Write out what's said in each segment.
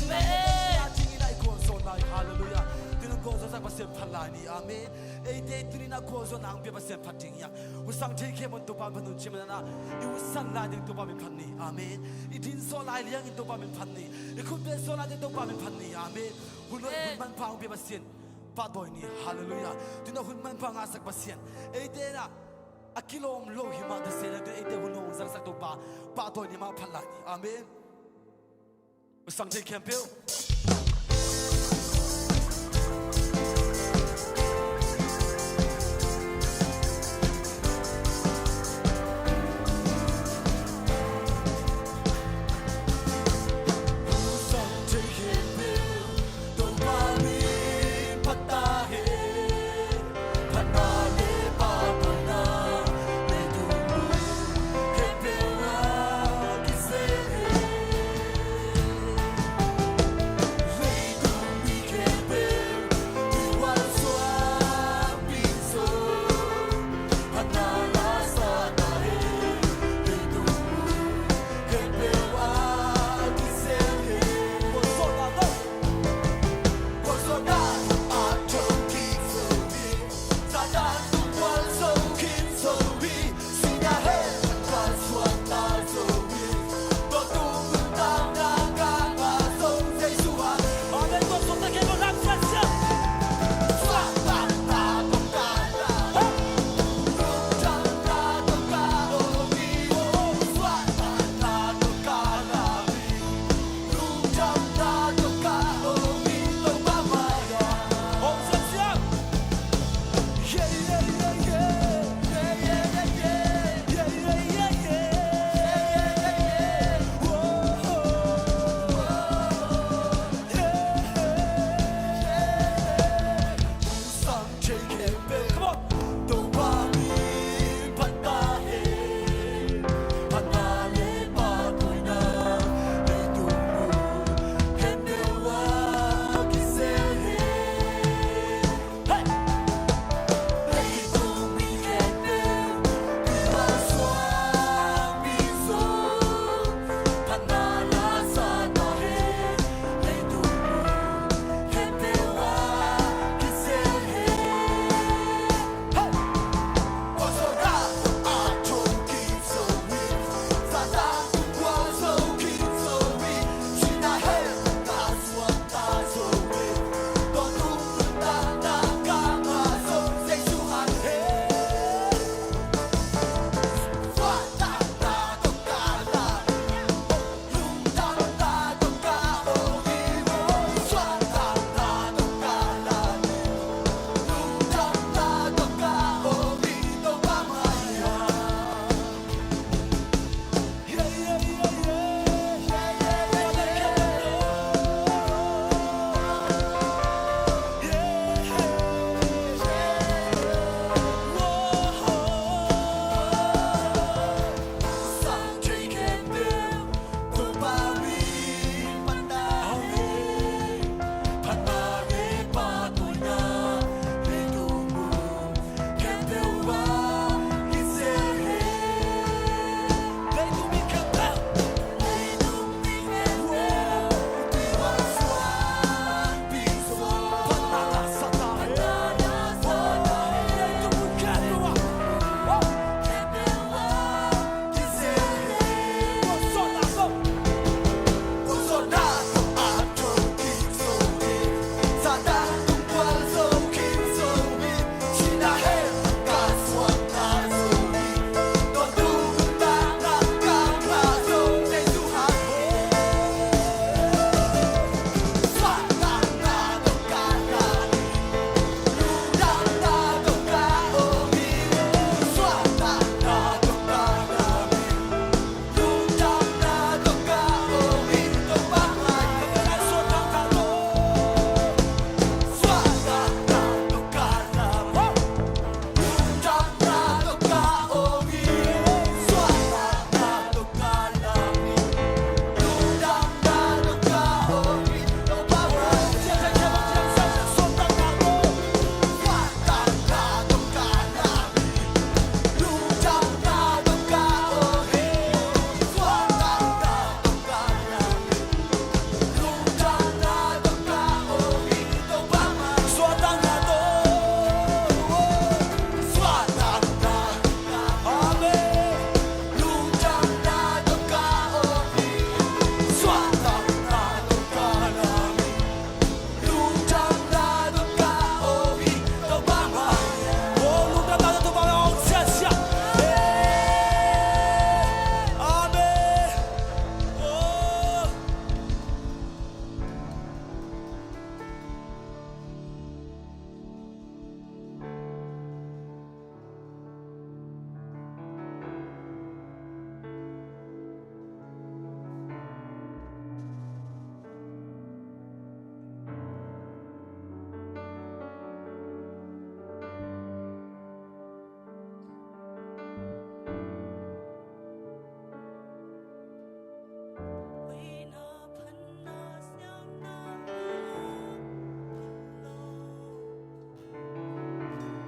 Amen. Hallelujah. Didn't go as I was Palani. Amen. A day did not go on and be a sempating. We sang take him to Babanu Chimana. It was sunlight to Babin Pani. Amen. It is so light young into Babin Pani. It could be so light into Babin Pani. Amen. Who know man pound be a sin. Padoini. Hallelujah. Do not who man pound as a patient. A day. A kilo low him at the same time, they will know Zasatoba, Padoini Palani. Amen. We sang take him, Bill.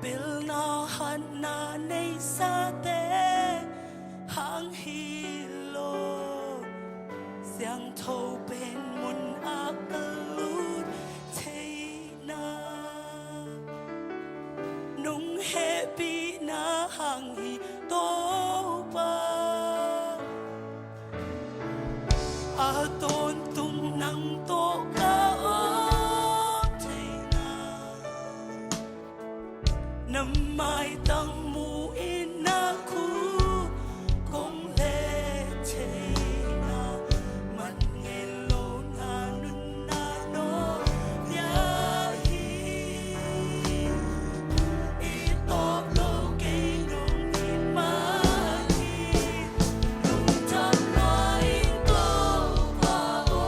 Bill na han na nei sa te hang hi lo Siang thâu bên mun a kalut thế na Nung happy na hang hi to ba A tôn tung nang to ka o thế na Năm mai tăng mu in na khu Kong lệ thế na Mặt nghe lô na nun na no Ya hi I top lô kê nông in ma hi Nung chăm loa in tô pa o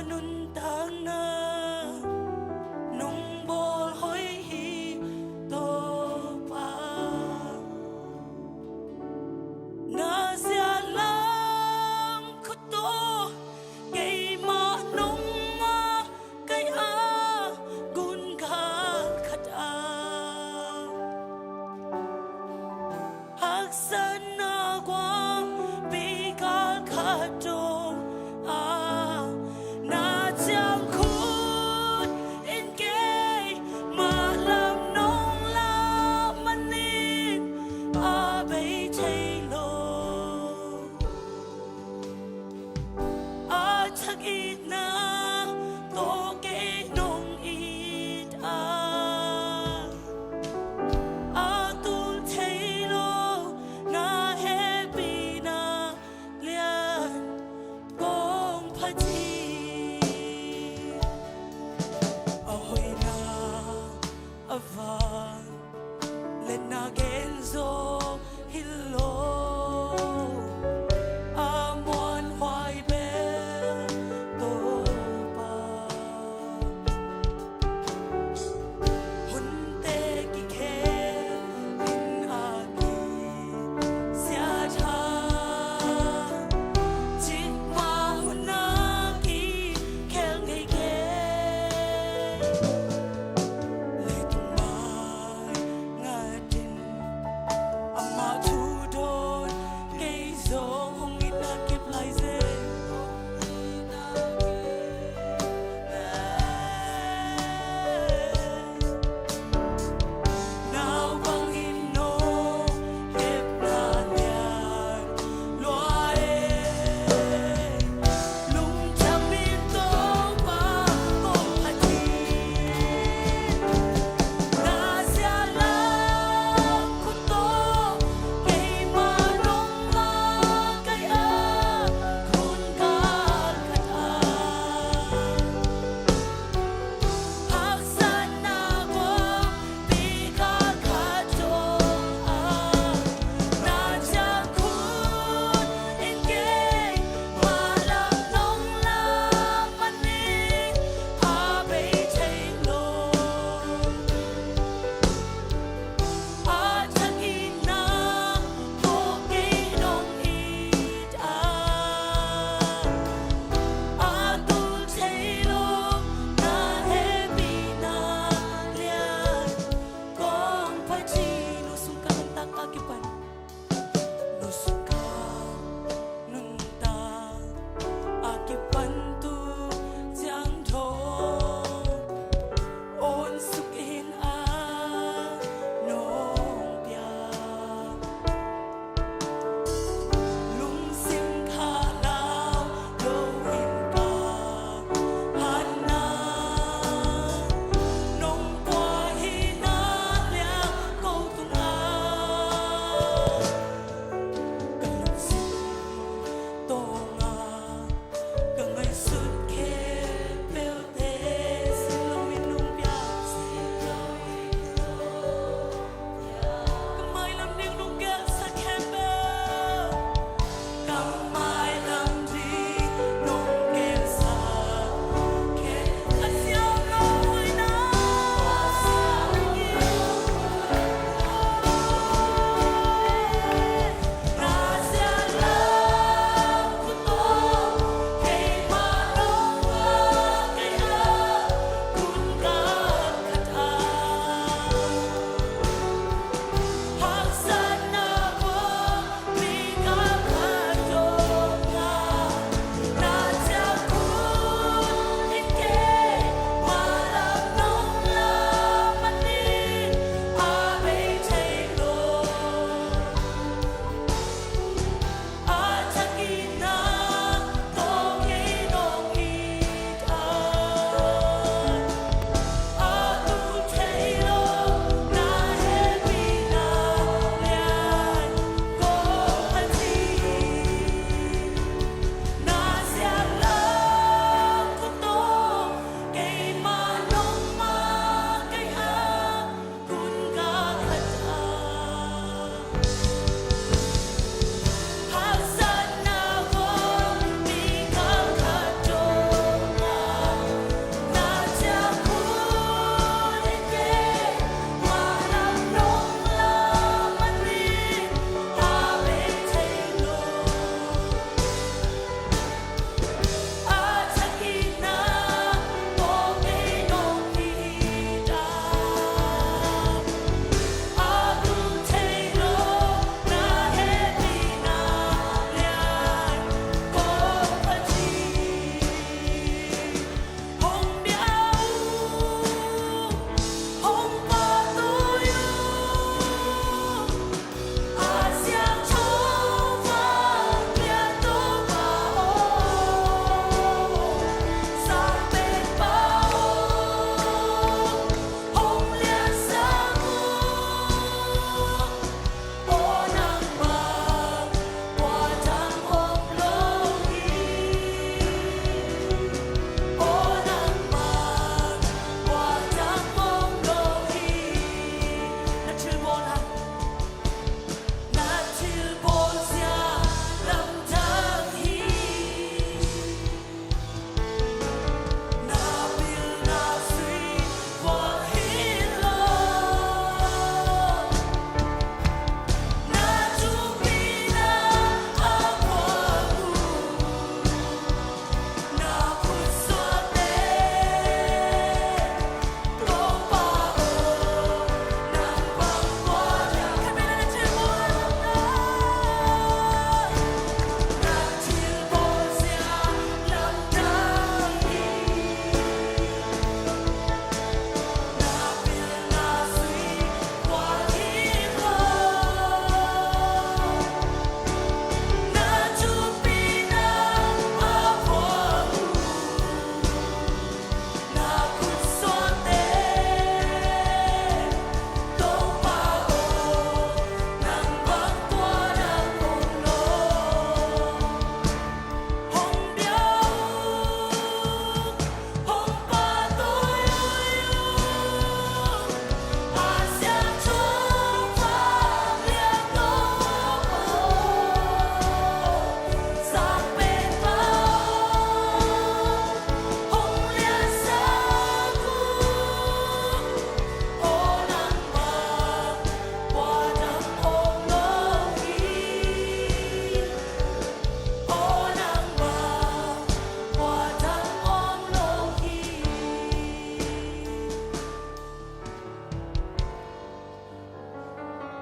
nun tang na nung bol hoi hi to pa na sia lam khu to cây ma nung ma cây a gun kha khat a hak san na quang bi ka kha to a na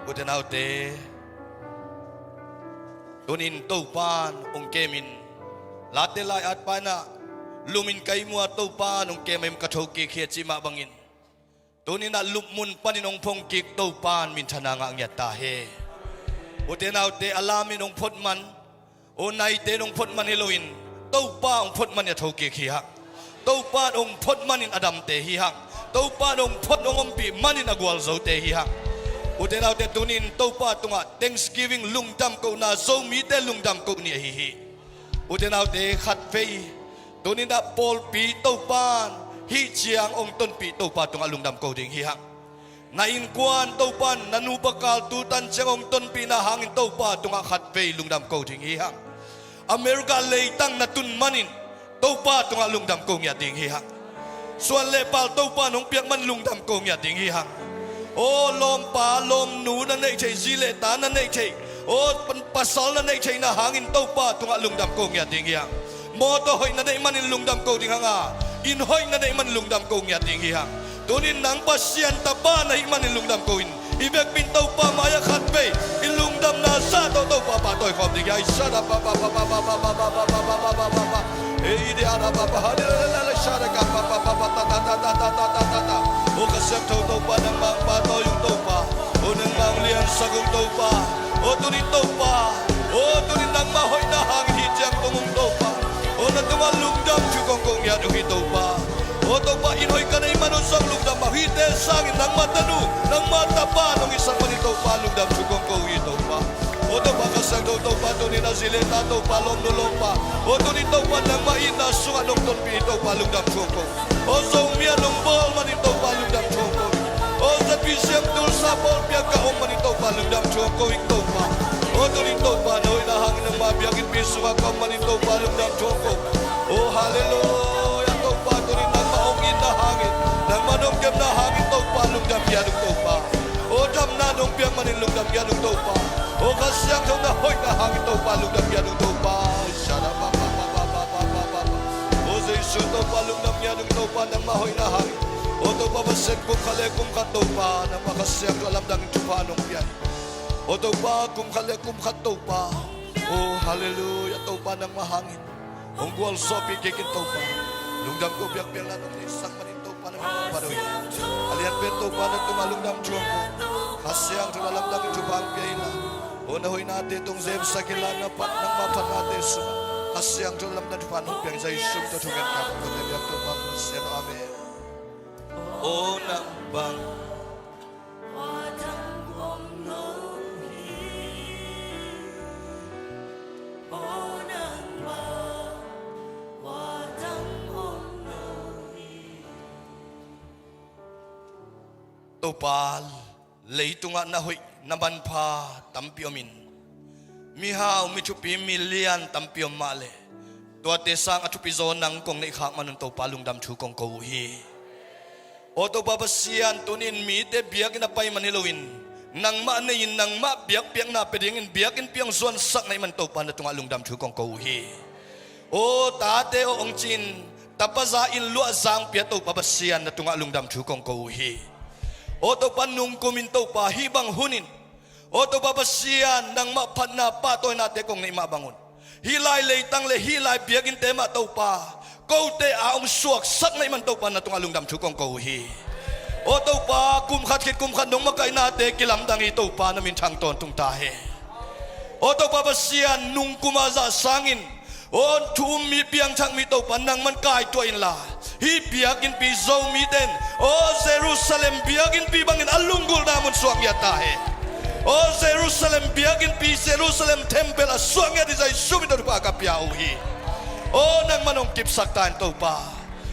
อุตนาเตตุนินตูปานองเกมินลาเตลายอัดปานะลุมินไกมัวตูปานองเกมิมกระโชกีเขียจิมาบังอินตุนินะลุมมุนปานินองพงกิกตูปานมินธนางอังยตาเฮอุตนาเตอลามินองพดมันโอนายเตนองพดมันเฮโลอินตูปาองพดมันยาโชกีขีฮักตูปาองพดมันอินอดัมเตฮิฮักตูปาองพดองอมปีมันอินอกวลโซเตฮิฮักอุตนาเตตุนินตูปาตุงะ Thanksgiving ลุงดำกูนาโซมีเตลุงดำกูนี่ฮิฮิอุตนาเตขัดเฟยตุนินะปอลปีตูปานฮิเจียงองต้นปีตูปาตุงะลุงดำกูดิ่งฮิฮักนาอินกวนตูปานนันูปกาลตูตันเจียงองต้นปีนาหางอินตูปาตุงะขัดเฟยลุงดำกูดิ่งฮิฮักอเมริกาเลยตั้งนัตุนมันินตูปาตุงะลุงดำกูเนี่ยดิ่งฮิฮักส่วนเลปาลตูปานองเปียกมันลุงดำกูเนี่ยดิ่งฮิฮักโอ้ลมป่าลมหนูนั่นเองใช่จีเลตานั่นเองใช่โอ้ปัสสาวนั่นเองใช่นะหางอินเต้าป่าตุงะลุงดำโกงยาดิ่งยังมอตัวหอยนั่นเองมันอินลุงดำโกดิ่งหางอินหอยนั่นเองมันลุงดำโกงยาดิ่งยังตัวนี้นังปัสเซียนตาบ้านนั่นเองมันอินลุงดำโกอินอีเบกปินเต้าป่ามายาขัดไปอินลุงดำนาซาเต้าป่าป่าต่อยความดิ่งยังชาดาป่าป่าป่าป่าป่าป่าป่าป่าป่าป่าป่าป่าป่าเฮ้ยเดี๋ยวนะป่าป่าเดี๋ยวนะชาดาป่าป่าป่าป่าป่าตาตาตาตาตาตาตาโอ้กระเซ็บเต้าป่านังบางป่าต่อยเต้าป่าโอ้นังบางเลี้ยงสักเต้าป่าโอ้ตัวนี้เต้าป่าโอ้ตัวนี้นังมาหอยนาหางที่เจียงตรงเต้าป่าโอ้นั่นตัวลุงดำชูกงกงยาดูฮิเต้าป่าโอ้เต้าป่าอินหอยกันไอ้มนุษย์สังลุงดำมาฮิเตสังนังมาตะนูนังมาตะป่าน้องอิสังมันเต้าป่าลุงดำชูกงกงฮิเต้าป่าโอ้เต้าป่ากระสังเต้าป่าตัวนี้น่าสิเลตาเต้าป่าลมนุลมป่าโอ้ตัวนี้เต้าป่านังมาอินนาสุกนกต้นปีเต้าป่าลุงดำชูกงโอ้ทรงเมียลุงบอลมันเต้าป่าลุงดำชูกงโอ้จะพิเศษดูสาบอลเปียกะอมมันเต้าป่าลุงดำชูกงอีกเต้าป่าโอ้ตัวนี้เต้าป่าโดยนาหางนังมาเปียกินพิสุกะมันเต้าป่าลุงดำชูกงโอ้ฮาเลลูยาเต้าป่าตัวนี้นังมาองอินนาหางนังมาดงเก็บนาหางเต้าป่าลุงดำยาลุงเต้าป่าโอ้จำนาดงเปียกมันลุงดำยาลุงเต้าป่าโอ้กระเสียงทงนาหอยนาหางเต้าป่าลุงดำยาลุงเต้าป่าชาดาป่าป่าป่าป่าป่าป่าป่าโอ้เจสุเต้าป่าลุงดำยาลุงเต้าป่านังมาหอยนาหางโอ้เต้าป่าบัสเซกกุมขะเลกุมขัดเต้าป่านังมาเสียงกระลำดังจุพานงเปียโอ้เต้าป่ากุมขะเลกุมขัดเต้าป่าโอ้ฮาเลลูยาเต้าป่านังมาหางองกวลโซปีเกกินเต้าป่าลุงดำก็เปียกเปียกลานงนี่สังมันเต้าป่านังมาป่าด้วยalian beto pa na tumalong dam chuang ko hasyang tumalam dam chupang kaila o na hoy natin tong zem sa kilana pat ng mapat natin sa hasyang tumalam dam chupang hupyang sa isum to tungan ka kutibyak to pa siya amen o nang bang ว่าทั้งองค์โลหิโอ้นางมาว่าทั้งองค์โลหิ topal leitunga na hoy naman pa tampiomin mihaw michupi milian tampiom male tuate sang achupi zonang kong naikha manun topalung dam chu kong kauhi oto babasian tunin mi te biak na pay manilawin nang maanayin nang ma biak piang na pedingin biakin piang zon sak na iman topa na tunga lungdam chu kong kauhi o tate o ongchin tapaza in lua zang piato babasian na tunga lungdam chu kong kauhi oto panung kuminto pa hibang hunin oto babasian nang mapat na patoy nate kong naimabangon hilay leitang le hilay biagin tema tau pa kote aong suak sak na iman tau pa na tungalung dam chukong kauhi oto pa kumkhat nung magkay nate kilamdang ito pa namin chang ton tung tahe oto babasian nung kumaza sangin on tumi piang chang mi tau pa nang man kai tuain la hi biagin pi zo mi den o Jerusalem biagin pi bangin alunggul namun suang yatahe o Jerusalem biagin pi Jerusalem temple suang ya disay sumito pa kapiauhi o nang manong kipsak tan to pa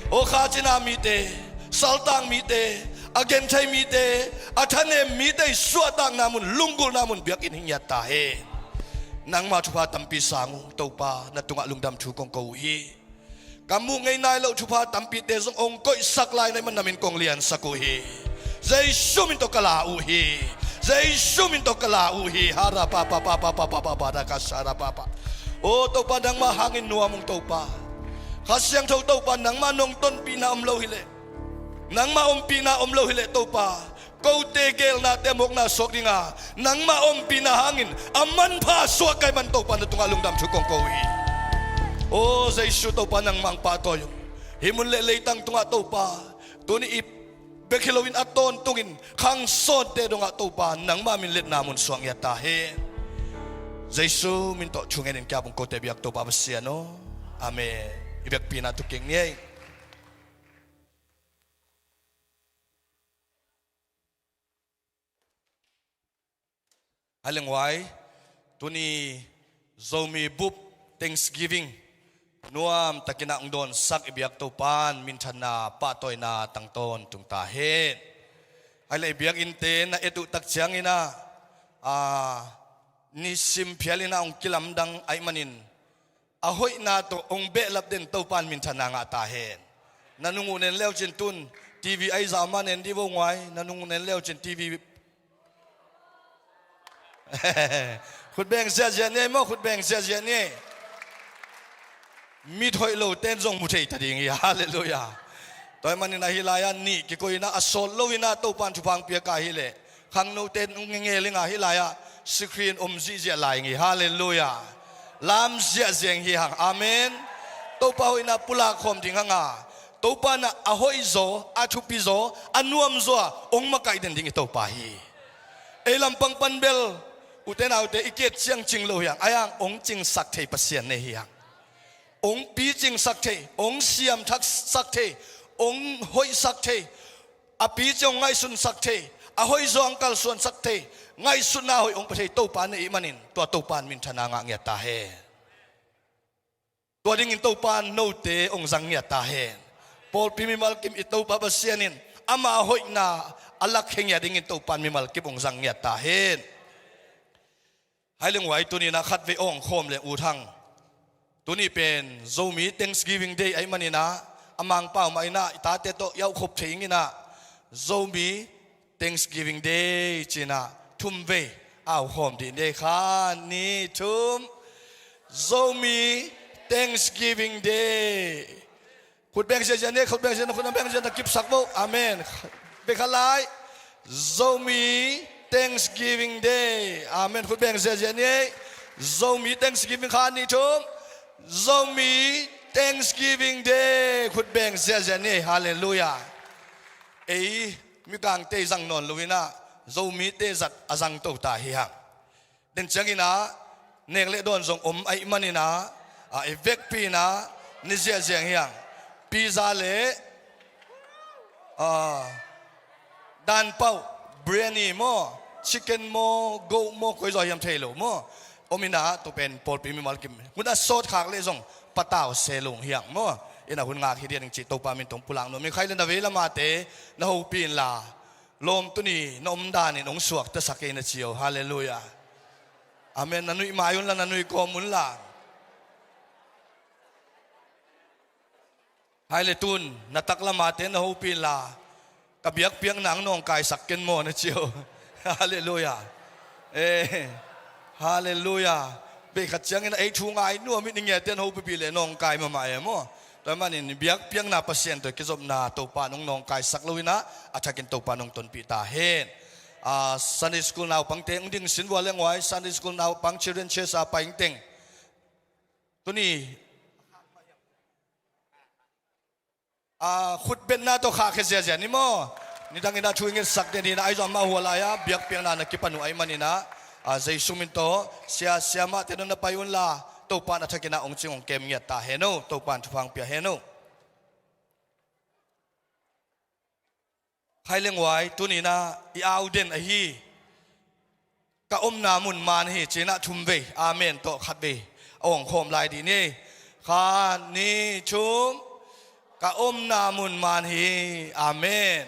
o khachina mi te saltang mi te agentai mi te athane mi te suatang namun lunggul namun biagin hinyatahe nang machupa tampi sangu to pa na tunga lungdam chukong kauhi kamu ngay nai lo chupa tampi te zong ong koi saklay na man namin kong lian sakuhi zay suminto kalauhi zay suminto kalauhi hara papa papa papa papa da kasara papa o to pa nang mahangin nuwa mong to pa kasyang to pa nang manong ton pina omlo hile nang maumpi na omlo hile to pa kau tegel na temok na sok dinga nang maom pinahangin aman pa suak kay man to pan tungalong dam sukong kowi o Jesu to pa nang mang patoy himun leitang tunga to pa tuni ip bekilowin aton tungin kang son te dunga to pa nang mamin let namon suang yatahe Jesu minto chungen kya pong kote biak to pa basiano amen ibek pina tuking niya Halengway, tuni zomi bup Thanksgiving. Nuam takina ang don sak ibiyak topan minsan na patoy na tangton tung tahin. Hala ibiyak inte na etu taksyang ina ni simpiali na ang kilamdang ay manin. Ahoy na to ang belap din topan minsan na nga tahin. Nanungunen leo tun TV ay zaman hindi mo ngay nanungunen leo TV khut beng sia sia ne mo khut beng sia sia ne mi thoi lo ten jong mu thei ta ding ya hallelujah toy man na hilaya ni ki ko ina asol lo ina to pan chu phang pia ka hi le khang no ten nge le nga hilaya screen ji ji lai ngi hallelujah lam sia jeng hi hang amen to pa ina pula khom ding nga to pa na ahoi zo a thu pi zo anuam zo ong makai den ding to pa hi elam pang panbel uten autte iket chiang ching lo yang ayang ong ching sak thei pasien ne hiang ong pi ching sak thei ong siam thak sak thei ong hoi sak thei a pi chong ngai sun sak thei a hoi zong kal suan sak thei ngai sun na hoi ong pathei to pan ne manin to to pan min thana nga ngia ta he to ding in to pan no te ong zang ngia ta he pol pi mi mal kim i to pa basianin ama hoi na alak hengya ding in to pan mi mal kim ong zang ngia ta he hai leng wai tu ni na khat ve ong khom le u thang tu ni pen zomi Thanksgiving day ai manina amang pau mai na ta te to yau khop thing ina zomi Thanksgiving day china thum ve au khom di ne kha ni thum zomi Thanksgiving day khut beng se ne khut beng se khut beng se kip sak bo amen be khalai zomi Thanksgiving Day. Amen. Khut beng zia ni. Zomi Thanksgiving khan ni thum. Zomi Thanksgiving Day. Khut beng zia ni. Hallelujah. Ei mi kang te zang non luina. Zomi te zat azang to ta hi hang. Den changina nek le don zong ai manina e vek pi na ni zia hi hang. Pizza le dan pau biryani mo chicken mo goat mo koi zo yam thelo mo omina to pen pol pi mi mal kim muna sot khak le jong pataw selung hiang mo ina hun nga khi dian chi to pa min tong pulang no mi khai le na ve la ma te na ho pin la lom tu ni nom da ni nong suak ta sake na chiu hallelujah amen nanui mayun la nanui ko mun la hai le tun na takla ma te na ho pin la kabiyak piang nang nong kai sakken mo na chiu hallelujah hallelujah be khat chang ina ai thu ngai nu mi ning ye ten ho pi le nong kai ma ma mo to man in biak piang na pasien to kizom na to pa nong kai sak loina athakin to pa nong ton pi ta hen Sunday school now pang teng ding sin wa leng wai Sunday school now pang children church a pa ing teng to ni khut ben na to kha khe zia ni mo ni dang ina chuing sak de ni na ai zo ma huala ya biak piang na nakipanu ai manina zai sumin to sia ma te na payun la to pa na thakina ong ching ong kem ngia ta heno to pan thupang pia heno haileng wai tu ni na i au den a hi ka om na mun man hi china thum ve amen to khat ve ong khom lai di ni kha ni chum ka om na mun man hi amen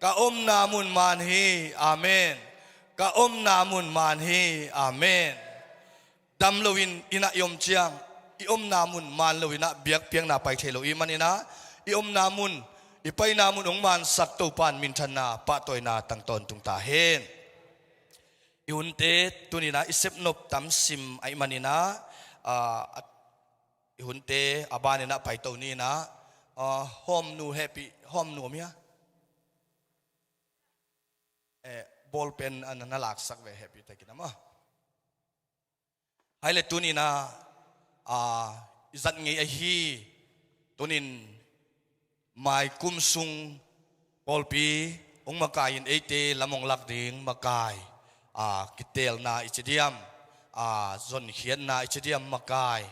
ka om na mun man hi amen ka om na mun man hi amen dam lovin ina yom chiang i om na mun man lovina biak piang na pai thelo i manina i om na mun i pai na mun ong man sak to pan min than na pa toy na tang ton tung ta hen i unte tunina isep nop tam sim ai manina i unte abanina pai to ni na home nu happy home nu mia ball pen an nalak sak ve happy takin ama hai le tunina izat ngi a hi tunin mai kum sung polpi ong makain ate lamong lak ding makai kitel na ichidiam zon hian na ichidiam makai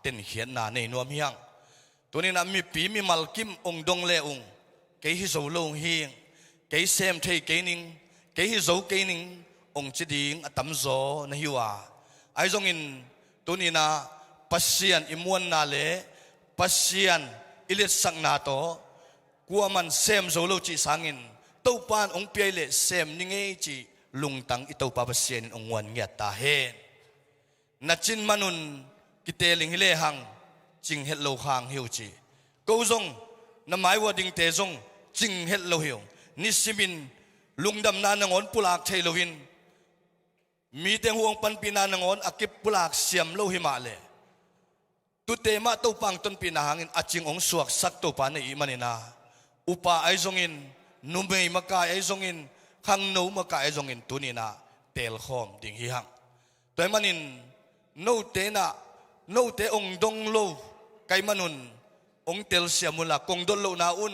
ten hian na nei nuam hiang tunina mi pi mi malkim ong dong le ong ke hi zo lo hing ke sem thei ke ning ke hi zo ke ning ong chiding atam zo na hiwa ai zong in tunina pasian imuan na le pasian ilet sang na to kuaman sem zo lo chi sangin to pan ong piai le sem ninge chi lungtang ito pa pasian ong wan ngia ta he na chin manun kiteling hile hang ching het lo hang hiu chi ko zong na mai wa ding te zong ching het lo hiu ni simin lungdam na nangon pulak thei lovin mi te huang pan pina nangon akip pulak siam lo hi ma le tu te ma to pang ton pina hangin aching ong suak sak to pa nei manina upa ai zongin numei maka ai zongin khang no maka ai zongin tunina tel khom ding hi hang toy manin no te na no te ong dong lo kai manun ong tel siamula kong dol lo na un